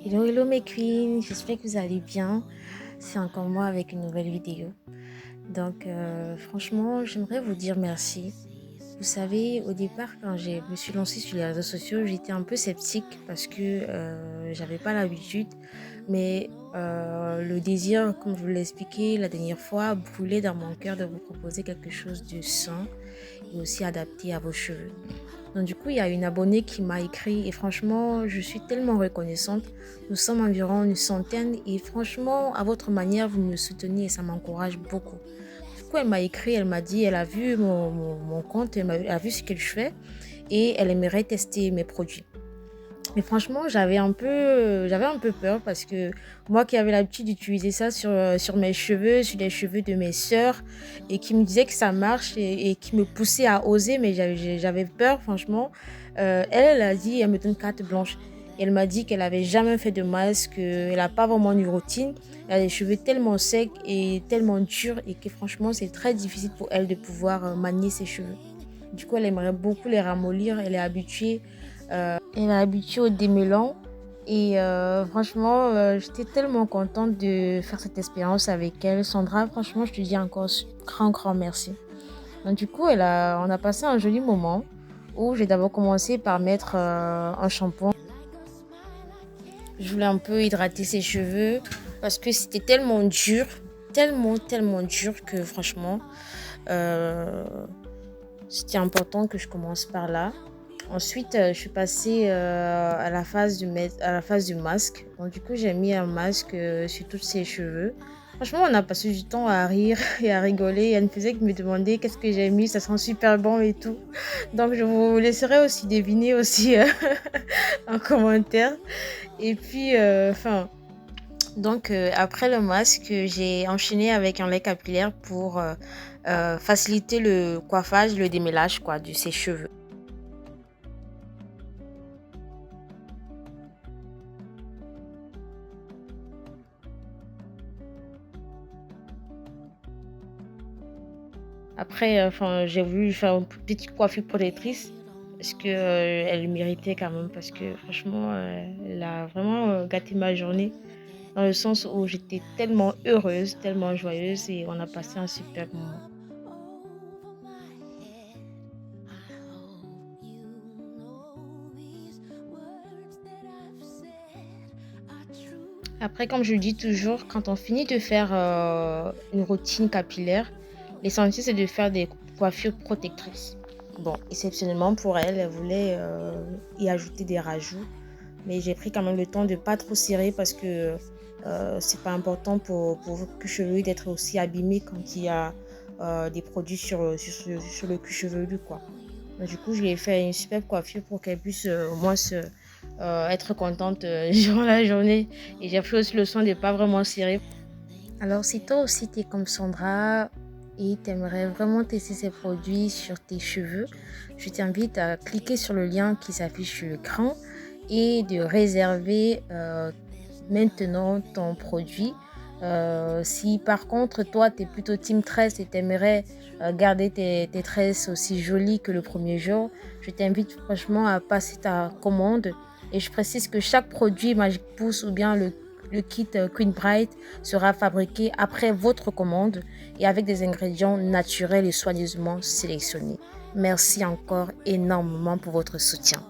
Hello, hello mes queens, j'espère que vous allez bien. C'est encore moi avec une nouvelle vidéo. Donc franchement, j'aimerais vous dire merci. Vous savez, au départ, quand je me suis lancée sur les réseaux sociaux, j'étais un peu sceptique parce que j'avais pas l'habitude. Mais le désir, comme je vous l'ai expliqué la dernière fois, brûlait dans mon cœur de vous proposer quelque chose de sain et aussi adapté à vos cheveux. Donc du coup, il y a une abonnée qui m'a écrit et franchement, je suis tellement reconnaissante. Nous sommes environ une centaine et franchement, à votre manière, vous me soutenez et ça m'encourage beaucoup. Du coup, elle m'a écrit, elle m'a dit, elle a vu mon compte, elle a vu ce que je fais et elle aimerait tester mes produits. Mais franchement, j'avais un peu peur parce que moi qui avais l'habitude d'utiliser ça sur mes cheveux, sur les cheveux de mes sœurs et qui me disait que ça marche et qui me poussait à oser, mais j'avais peur, franchement. Elle a dit, elle me donne carte blanche. Elle m'a dit qu'elle avait jamais fait de masque, elle n'a pas vraiment une routine. Elle a des cheveux tellement secs et tellement durs et que franchement, c'est très difficile pour elle de pouvoir manier ses cheveux. Du coup, elle aimerait beaucoup les ramollir. Elle est habituée au démêlant. Et franchement, j'étais tellement contente de faire cette expérience avec elle. Sandra, franchement, je te dis encore grand, grand merci. Donc, du coup, on a passé un joli moment où j'ai d'abord commencé par mettre un shampoing. Je voulais un peu hydrater ses cheveux parce que c'était tellement dur, tellement, tellement dur que franchement, euh, c'était important que je commence par là. Ensuite, je suis passée à la phase du masque. Donc, du coup, j'ai mis un masque sur tous ses cheveux. Franchement, on a passé du temps à rire et à rigoler. Elle ne faisait que me demander qu'est-ce que j'ai mis, ça sent super bon et tout. Donc, je vous laisserai aussi deviner aussi en commentaire. Et puis, après le masque, j'ai enchaîné avec un lait capillaire pour faciliter le coiffage, le démêlage quoi, de ses cheveux. Après, j'ai voulu lui faire une petite coiffure protectrice parce que elle le méritait quand même parce que franchement, elle a vraiment gâté ma journée dans le sens où j'étais tellement heureuse, tellement joyeuse et on a passé un super moment. Après, comme je le dis toujours, quand on finit de faire une routine capillaire, l'essentiel c'est de faire des coiffures protectrices. Bon, exceptionnellement pour elle, elle voulait y ajouter des rajouts. Mais j'ai pris quand même le temps de pas trop serrer parce que c'est pas important pour vos culs chevelus d'être aussi abîmés quand il y a des produits sur le cuir chevelu quoi. Donc, du coup, je lui ai fait une superbe coiffure pour qu'elle puisse au moins être contente durant la journée. Et j'ai pris aussi le soin de ne pas vraiment serrer. Alors, si toi aussi tu es comme Sandra et tu aimerais vraiment tester ces produits sur tes cheveux, je t'invite à cliquer sur le lien qui s'affiche sur l'écran et de réserver maintenant ton produit. Si par contre toi tu es plutôt team tresse et tu aimerais garder tes tresses aussi jolies que le premier jour, je t'invite franchement à passer ta commande et je précise que chaque produit Magic Pousse ou bien le kit Queen Bright sera fabriqué après votre commande et avec des ingrédients naturels et soigneusement sélectionnés. Merci encore énormément pour votre soutien.